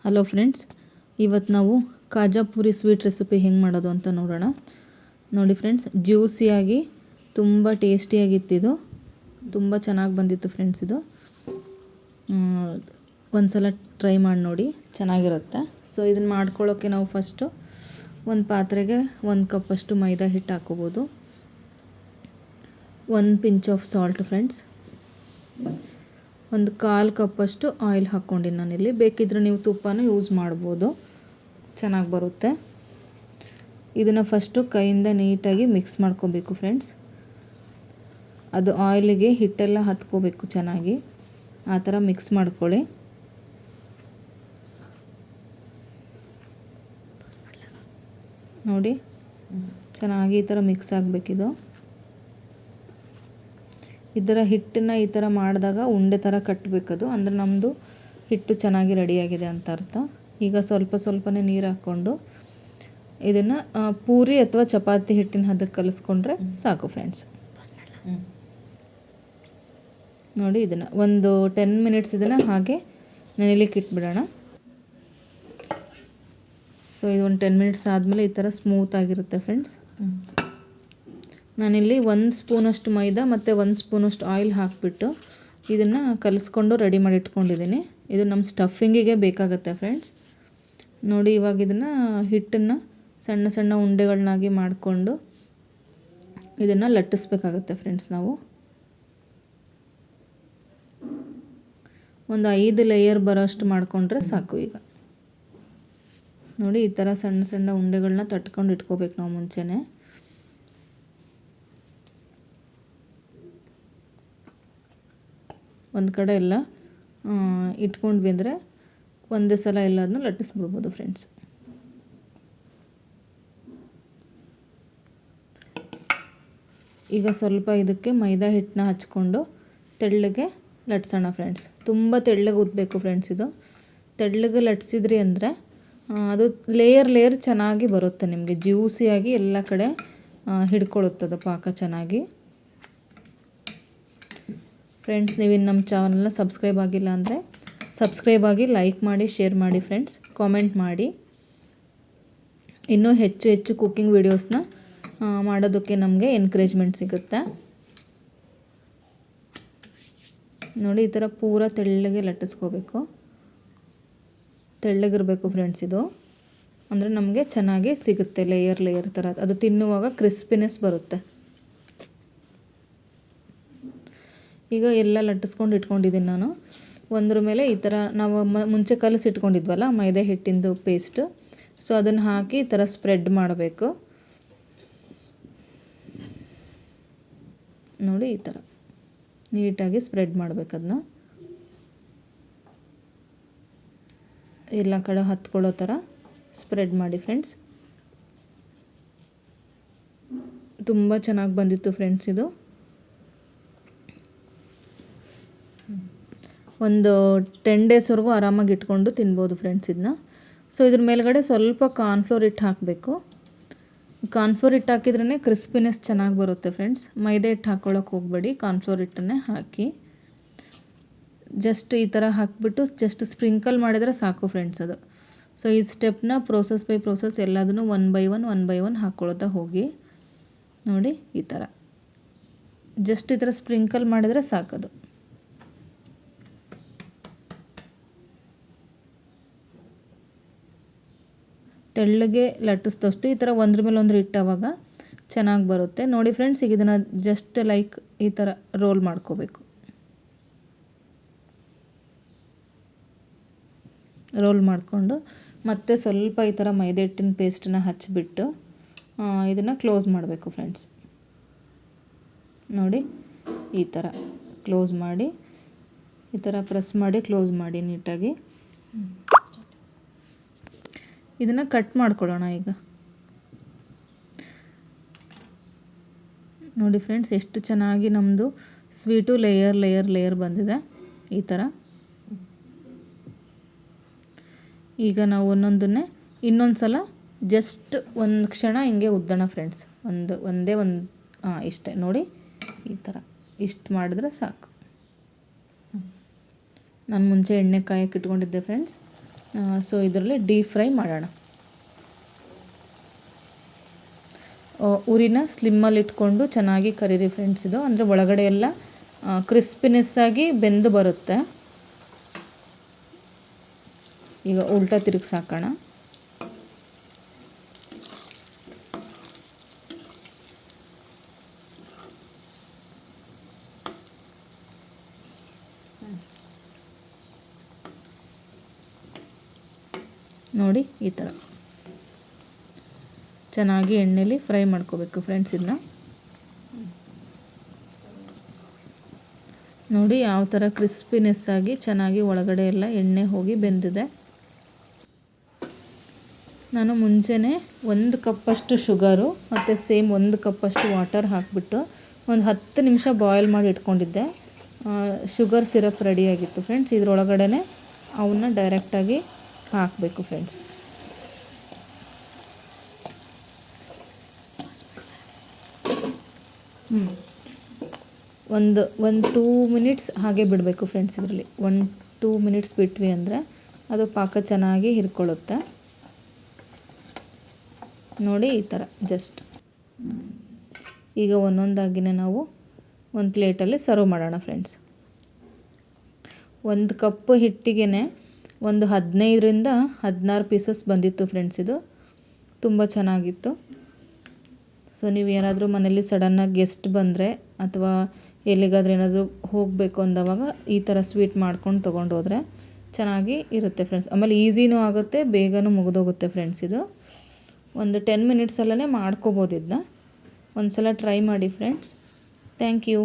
Hello friends, ಇವತ್ತು ನಾವು Khaja puri sweet recipe ಹೆಂಗೆ ಮಾಡೋದು ಅಂತ ನೋಡೋಣ. ನೋಡಿ ಫ್ರೆಂಡ್ಸ್, ಜ್ಯೂಸಿಯಾಗಿ ತುಂಬ ಟೇಸ್ಟಿಯಾಗಿತ್ತಿದು. ತುಂಬ ಚೆನ್ನಾಗಿ ಬಂದಿತ್ತು ಫ್ರೆಂಡ್ಸ್. ಇದು ಒಂದು ಸಲ ಟ್ರೈ ಮಾಡಿ ನೋಡಿ, ಚೆನ್ನಾಗಿರುತ್ತೆ. ಸೊ ಇದನ್ನು ಮಾಡ್ಕೊಳ್ಳೋಕ್ಕೆ ನಾವು ಫಸ್ಟು ಒಂದು ಪಾತ್ರೆಗೆ 1 ಕಪ್ಪಷ್ಟು ಮೈದಾ ಹಿಟ್ಟು ಹಾಕೋಬೋದು. 1 ಪಿಂಚ್ ಆಫ್ ಸಾಲ್ಟ್ ಫ್ರೆಂಡ್ಸ್. ಒಂದು 1/4 ಕಪ್ಪಷ್ಟು ಆಯಿಲ್ ಹಾಕ್ಕೊಂಡಿನಿ ನಾನಿಲ್ಲಿ. ಬೇಕಿದ್ರೆ ನೀವು ತುಪ್ಪನೂ ಯೂಸ್ ಮಾಡ್ಬೋದು, ಚೆನ್ನಾಗಿ ಬರುತ್ತೆ. ಇದನ್ನು ಫಸ್ಟು ಕೈಯಿಂದ ನೀಟಾಗಿ ಮಿಕ್ಸ್ ಮಾಡ್ಕೋಬೇಕು ಫ್ರೆಂಡ್ಸ್. ಅದು ಆಯಿಲಿಗೆ ಹಿಟ್ಟೆಲ್ಲ ಹತ್ಕೋಬೇಕು ಚೆನ್ನಾಗಿ, ಆ ಥರ ಮಿಕ್ಸ್ ಮಾಡ್ಕೊಳ್ಳಿ. ನೋಡಿ, ಚೆನ್ನಾಗಿ ಈ ಥರ ಮಿಕ್ಸ್ ಆಗಬೇಕಿದು. ಇದರ ಹಿಟ್ಟನ್ನು ಈ ಥರ ಮಾಡಿದಾಗ ಉಂಡೆ ಥರ ಕಟ್ಟಬೇಕದು, ಅಂದರೆ ನಮ್ಮದು ಹಿಟ್ಟು ಚೆನ್ನಾಗಿ ರೆಡಿಯಾಗಿದೆ ಅಂತ ಅರ್ಥ. ಈಗ ಸ್ವಲ್ಪನೇ ನೀರು ಹಾಕ್ಕೊಂಡು ಇದನ್ನು ಪೂರಿ ಅಥವಾ ಚಪಾತಿ ಹಿಟ್ಟಿನ ಹದಕ್ಕೆ ಕಲಿಸ್ಕೊಂಡ್ರೆ ಸಾಕು ಫ್ರೆಂಡ್ಸ್. ನೋಡಿ, ಇದನ್ನು ಒಂದು 10 ಮಿನಿಟ್ಸ್ ಇದನ್ನು ಹಾಗೆ ನೆನೆಲಿಕ್ಕೆ ಇಟ್ಬಿಡೋಣ. ಸೊ ಇದು ಒಂದು 10 ಮಿನಿಟ್ಸ್ ಆದಮೇಲೆ ಈ ಥರ ಸ್ಮೂತ್ ಆಗಿರುತ್ತೆ ಫ್ರೆಂಡ್ಸ್. ನಾನಿಲ್ಲಿ 1 ಸ್ಪೂನಷ್ಟು ಮೈದಾ ಮತ್ತು 1 ಸ್ಪೂನಷ್ಟು ಆಯಿಲ್ ಹಾಕಿಬಿಟ್ಟು ಇದನ್ನು ಕಲಿಸ್ಕೊಂಡು ರೆಡಿ ಮಾಡಿ ಇಟ್ಕೊಂಡಿದ್ದೀನಿ. ಇದು ನಮ್ಮ ಸ್ಟಫಿಂಗಿಗೆ ಬೇಕಾಗುತ್ತೆ ಫ್ರೆಂಡ್ಸ್. ನೋಡಿ, ಇವಾಗ ಇದನ್ನು ಹಿಟ್ಟನ್ನು ಸಣ್ಣ ಸಣ್ಣ ಉಂಡೆಗಳನ್ನಾಗಿ ಮಾಡಿಕೊಂಡು ಇದನ್ನು ಲಟ್ಟಿಸ್ಬೇಕಾಗತ್ತೆ ಫ್ರೆಂಡ್ಸ್. ನಾವು ಒಂದು 5 ಲೇಯರ್ ಬರೋಷ್ಟು ಮಾಡಿಕೊಂಡ್ರೆ ಸಾಕು. ಈಗ ನೋಡಿ, ಈ ಥರ ಸಣ್ಣ ಸಣ್ಣ ಉಂಡೆಗಳನ್ನ ತಟ್ಕೊಂಡು ಇಟ್ಕೋಬೇಕು ನಾವು ಮುಂಚೆನೇ. ಒಂದು ಕಡೆ ಎಲ್ಲ ಇಟ್ಕೊಂಡ್ವಿ ಅಂದರೆ ಒಂದೇ ಸಲ ಎಲ್ಲದನ್ನ ಲಟ್ಟಿಸ್ಬಿಡ್ಬೋದು ಫ್ರೆಂಡ್ಸ್. ಈಗ ಸ್ವಲ್ಪ ಇದಕ್ಕೆ ಮೈದಾ ಹಿಟ್ಟನ್ನ ಹಚ್ಕೊಂಡು ತೆಳ್ಳಗೆ ಲಟ್ಸೋಣ ಫ್ರೆಂಡ್ಸ್. ತುಂಬ ತೆಳ್ಳಗೆ ಉದ್ದಬೇಕು ಫ್ರೆಂಡ್ಸ್. ಇದು ತೆಳ್ಳಗೆ ಲಟ್ಸಿದ್ರಿ ಅಂದರೆ ಅದು ಲೇಯರ್ ಚೆನ್ನಾಗಿ ಬರುತ್ತೆ, ನಿಮಗೆ ಜ್ಯೂಸಿಯಾಗಿ ಎಲ್ಲ ಕಡೆ ಹಿಡ್ಕೊಳ್ಳುತ್ತದೆ ಪಾಕ ಚೆನ್ನಾಗಿ. ಫ್ರೆಂಡ್ಸ್, ನೀವಿನ್ನು ನಮ್ಮ ಚಾನಲ್ನ ಸಬ್ಸ್ಕ್ರೈಬ್ ಆಗಿಲ್ಲ ಅಂದರೆ ಸಬ್ಸ್ಕ್ರೈಬ್ ಆಗಿ, ಲೈಕ್ ಮಾಡಿ, ಶೇರ್ ಮಾಡಿ ಫ್ರೆಂಡ್ಸ್, ಕಾಮೆಂಟ್ ಮಾಡಿ. ಇನ್ನೂ ಹೆಚ್ಚು ಕುಕ್ಕಿಂಗ್ ವೀಡಿಯೋಸ್ನ ಮಾಡೋದಕ್ಕೆ ನಮಗೆ ಎನ್ಕರೇಜ್ಮೆಂಟ್ ಸಿಗುತ್ತೆ. ನೋಡಿ, ಈ ಥರ ಪೂರ ತೆಳ್ಳಗೆ ಲಟ್ಟಿಸ್ಕೋಬೇಕು. ತೆಳ್ಳಗಿರಬೇಕು ಫ್ರೆಂಡ್ಸ್ ಇದು, ಅಂದರೆ ನಮಗೆ ಚೆನ್ನಾಗಿ ಸಿಗುತ್ತೆ ಲೇಯರ್ ಥರ. ಅದು ತಿನ್ನುವಾಗ ಕ್ರಿಸ್ಪಿನೆಸ್ ಬರುತ್ತೆ. ಈಗ ಎಲ್ಲ ಲಟ್ಟಿಸ್ಕೊಂಡು ಇಟ್ಕೊಂಡಿದ್ದೀನಿ ನಾನು. ಒಂದ್ರ ಮೇಲೆ ಈ ಥರ ನಾವು ಮುಂಚೆ ಕಲಸಿಟ್ಕೊಂಡಿದ್ವಲ್ಲ ಮೈದಾ ಹಿಟ್ಟಿಂದು ಪೇಸ್ಟು, ಸೊ ಅದನ್ನು ಹಾಕಿ ಈ ಥರ ಸ್ಪ್ರೆಡ್ ಮಾಡಬೇಕು. ನೋಡಿ, ಈ ಥರ ನೀಟಾಗಿ ಸ್ಪ್ರೆಡ್ ಮಾಡಬೇಕು. ಅದನ್ನ ಎಲ್ಲ ಕಡೆ ಹತ್ಕೊಳ್ಳೋ ಥರ ಸ್ಪ್ರೆಡ್ ಮಾಡಿ ಫ್ರೆಂಡ್ಸ್. ತುಂಬ ಚೆನ್ನಾಗಿ ಬಂದಿತ್ತು ಫ್ರೆಂಡ್ಸ್. ಇದು ಒಂದು 10 ಡೇಸ್ವರೆಗೂ ಆರಾಮಾಗಿ ಇಟ್ಕೊಂಡು ತಿನ್ಬೋದು ಫ್ರೆಂಡ್ಸ್ ಇದನ್ನ. ಸೊ ಇದ್ರ ಮೇಲ್ಗಡೆ ಸ್ವಲ್ಪ ಕಾರ್ನ್ಫ್ಲೋರ್ ಹಿಟ್ಟು ಹಾಕಬೇಕು. ಕಾರ್ನ್ಫ್ಲೋರ್ ಹಿಟ್ಟು ಹಾಕಿದ್ರೇ ಕ್ರಿಸ್ಪಿನೆಸ್ ಚೆನ್ನಾಗಿ ಬರುತ್ತೆ ಫ್ರೆಂಡ್ಸ್. ಮೈದಾ ಹಿಟ್ಟು ಹಾಕ್ಕೊಳ್ಳೋಕೆ ಹೋಗಬೇಡಿ, ಕಾರ್ನ್ಫ್ಲೋರ್ ಹಿಟ್ಟನ್ನೇ ಹಾಕಿ. ಜಸ್ಟ್ ಈ ಥರ ಹಾಕಿಬಿಟ್ಟು ಜಸ್ಟ್ ಸ್ಪ್ರಿಂಕಲ್ ಮಾಡಿದರೆ ಸಾಕು ಫ್ರೆಂಡ್ಸ್ ಅದು. ಸೊ ಈ ಸ್ಟೆಪ್ನ ಪ್ರೋಸೆಸ್ ಬೈ ಪ್ರೋಸೆಸ್ ಎಲ್ಲದನ್ನು ಒನ್ ಬೈ ಒನ್ ಹಾಕ್ಕೊಳ್ತಾ ಹೋಗಿ. ನೋಡಿ, ಈ ಥರ ಜಸ್ಟ್ ಈ ಥರ ಸ್ಪ್ರಿಂಕಲ್ ಮಾಡಿದರೆ ಸಾಕದು. ತೆಳ್ಳಗೆ ಲಟ್ಟಿಸಿದಷ್ಟು ಈ ಥರ ಒಂದ್ರ ಮೇಲೆ ಒಂದು ಇಟ್ಟವಾಗ ಚೆನ್ನಾಗಿ ಬರುತ್ತೆ. ನೋಡಿ ಫ್ರೆಂಡ್ಸ್, ಈಗ ಇದನ್ನು ಜಸ್ಟ್ ಲೈಕ್ ಈ ಥರ ರೋಲ್ ಮಾಡ್ಕೋಬೇಕು. ರೋಲ್ ಮಾಡಿಕೊಂಡು ಮತ್ತೆ ಸ್ವಲ್ಪ ಈ ಥರ ಮೈದಾ ಹಿಟ್ಟಿನ ಪೇಸ್ಟನ್ನ ಹಚ್ಚಿಬಿಟ್ಟು ಇದನ್ನು ಕ್ಲೋಸ್ ಮಾಡಬೇಕು ಫ್ರೆಂಡ್ಸ್. ನೋಡಿ, ಈ ಥರ ಕ್ಲೋಸ್ ಮಾಡಿ, ಈ ಥರ ಪ್ರೆಸ್ ಮಾಡಿ ಕ್ಲೋಸ್ ಮಾಡಿ ನೀಟಾಗಿ. ಇದನ್ನು ಕಟ್ ಮಾಡ್ಕೊಳ್ಳೋಣ ಈಗ. ನೋಡಿ ಫ್ರೆಂಡ್ಸ್, ಎಷ್ಟು ಚೆನ್ನಾಗಿ ನಮ್ಮದು ಸ್ವೀಟು ಲೇಯರ್ ಬಂದಿದೆ ಈ ಥರ. ಈಗ ನಾವು ಒಂದೊಂದನ್ನೇ ಇನ್ನೊಂದು ಸಲ ಜಸ್ಟ್ ಒಂದು ಕ್ಷಣ ಹಿಂಗೆ ಉದ್ದೋಣ ಫ್ರೆಂಡ್ಸ್. ಒಂದೇ ಇಷ್ಟೇ. ನೋಡಿ, ಈ ಥರ ಇಷ್ಟು ಮಾಡಿದ್ರೆ ಸಾಕು. ನಾನು ಮುಂಚೆ ಎಣ್ಣೆ ಕಾಯಕ್ಕೆ ಇಟ್ಕೊಂಡಿದ್ದೆ ಫ್ರೆಂಡ್ಸ್. ಸೊ ಇದರಲ್ಲಿ ಡೀಪ್ ಫ್ರೈ ಮಾಡೋಣ. ಉರಿನ ಸ್ಲಿಮ್ಮಲ್ಲಿ ಇಟ್ಕೊಂಡು ಚೆನ್ನಾಗಿ ಕರೀರಿ ಫ್ರೆಂಡ್ಸ್. ಇದು ಅಂದರೆ ಒಳಗಡೆ ಎಲ್ಲ ಕ್ರಿಸ್ಪಿನೆಸ್ ಆಗಿ ಬೆಂದು ಬರುತ್ತೆ. ಈಗ ಉಲ್ಟಾ ತಿರುಗಿಸಿ ಹಾಕೋಣ. ನೋಡಿ ಈ ಥರ ಚೆನ್ನಾಗಿ ಎಣ್ಣೆಲಿ ಫ್ರೈ ಮಾಡ್ಕೋಬೇಕು ಫ್ರೆಂಡ್ಸ್. ಇದನ್ನ ನೋಡಿ ಯಾವ ಥರ ಕ್ರಿಸ್ಪಿನೆಸ್ ಆಗಿ ಚೆನ್ನಾಗಿ ಒಳಗಡೆ ಎಲ್ಲ ಎಣ್ಣೆ ಹೋಗಿ ಬೆಂದಿದೆ. ನಾನು ಮುಂಚೆನೇ 1 ಕಪ್ಪಷ್ಟು ಶುಗರು ಮತ್ತು ಸೇಮ್ 1 ಕಪ್ಪಷ್ಟು ವಾಟರ್ ಹಾಕಿಬಿಟ್ಟು ಒಂದು 10 ನಿಮಿಷ ಬಾಯ್ಲ್ ಮಾಡಿ ಇಟ್ಕೊಂಡಿದ್ದೆ. ಶುಗರ್ ಸಿರಪ್ ರೆಡಿಯಾಗಿತ್ತು ಫ್ರೆಂಡ್ಸ್. ಇದರೊಳಗಡೆ ಅವನ್ನ ಡೈರೆಕ್ಟಾಗಿ ಹಾಕಬೇಕು ಫ್ರೆಂಡ್ಸ್. ಒಂದು 2 ಮಿನಿಟ್ಸ್ ಹಾಗೆ ಬಿಡಬೇಕು ಫ್ರೆಂಡ್ಸ್. ಇದರಲ್ಲಿ 1-2 ಮಿನಿಟ್ಸ್ ಬಿಟ್ವಿ ಅಂದರೆ ಅದು ಪಾಕ ಚೆನ್ನಾಗಿ ಹಿರ್ಕೊಳ್ಳುತ್ತೆ. ನೋಡಿ ಈ ಥರ ಜಸ್ಟ್. ಈಗ ಒಂದೊಂದಾಗಿನೇ ನಾವು ಒಂದು ಪ್ಲೇಟಲ್ಲಿ ಸರ್ವ್ ಮಾಡೋಣ ಫ್ರೆಂಡ್ಸ್. 1 ಕಪ್ ಹಿಟ್ಟಿಗೆ ಒಂದು 15-16 ಪೀಸಸ್ ಬಂದಿತ್ತು ಫ್ರೆಂಡ್ಸ್. ಇದು ತುಂಬ ಚೆನ್ನಾಗಿತ್ತು. ಸೊ ನೀವು ಏನಾದರೂ ಮನೇಲಿ ಸಡನ್ನಾಗಿ ಗೆಸ್ಟ್ ಬಂದರೆ ಅಥವಾ ಎಲ್ಲಿಗಾದ್ರೂ ಏನಾದರೂ ಹೋಗಬೇಕು ಅಂದವಾಗ ಈ ಥರ ಸ್ವೀಟ್ ಮಾಡ್ಕೊಂಡು ತೊಗೊಂಡೋದ್ರೆ ಚೆನ್ನಾಗಿ ಇರುತ್ತೆ ಫ್ರೆಂಡ್ಸ್. ಆಮೇಲೆ ಈಸಿನೂ ಆಗುತ್ತೆ, ಬೇಗನೂ ಮುಗಿದೋಗುತ್ತೆ ಫ್ರೆಂಡ್ಸ್. ಇದು ಒಂದು 10 ಮಿನಿಟ್ಸಲ್ಲೇ ಮಾಡ್ಕೋಬೋದು. ಇದನ್ನ ಒಂದು ಸಲ ಟ್ರೈ ಮಾಡಿ ಫ್ರೆಂಡ್ಸ್. Thank you.